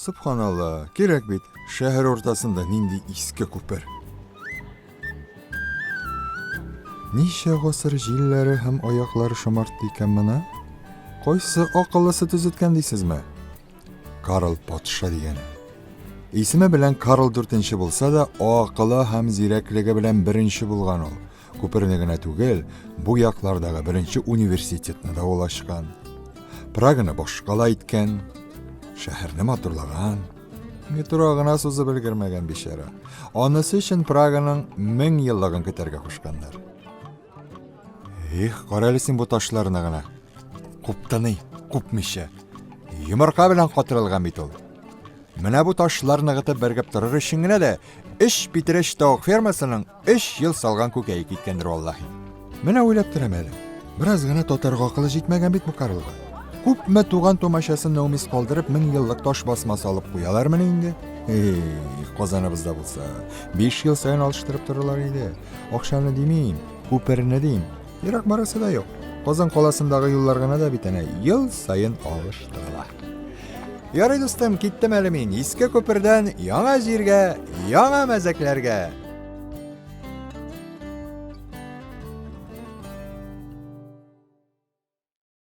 Subhanallah, kerak bit. Shahar o'rtasida nindi eski ko'pir. Nisha g'asr jillari ham oyoqlari shomartdi ekan mana. Qaysi aqllisi tuzitgan deysizmi? Karl podsho degani. Ismi bilan Karl 4-chi bo'lsa-da, aqli ham zirakligi bilan birinchi bo'lgan ol. Ko'pirnigina tugil, bu yoqlardagi birinchi universitetni davolashgan. Pragani boshqala aytgan, shaharni motorlagan. Metrog'ini so'zi bilgirmagan beshara. Onasi uchun Praganing 1000 yilligini ko'targa qo'shganlar. Qaralisin bu toshlarni g'ana. Quptani, qupmisha. Yumurqa bilan qotirilgan bit ol. Mana bu toshlarni g'itib birgib turar ishingina-da, ish bitirish tog' fermasining 3 yil solgan ko'kayi ketgandir vallahi. Mana o'ylab turaman. Birozgina totarg'o qilish yetmagan bit bu Karlga. Ko'pmi tug'an tomashasini nomis qoldirib 1000 yillik tosh bosmasi olib qo'yalarmi endi? Qozonimizda bo'lsa 5 yil sayin olishtirib turarlar edi. Oqshomni demayim, ko'pirini deyim. Yiroq borasida yo'q. Qozon qolasindagi yo'llarga da bitana yil sayin olishtirarlar. Yo'q do'stim, ketdim hali men eski ko'pirdan yangi yerga, yangi mazaklarga.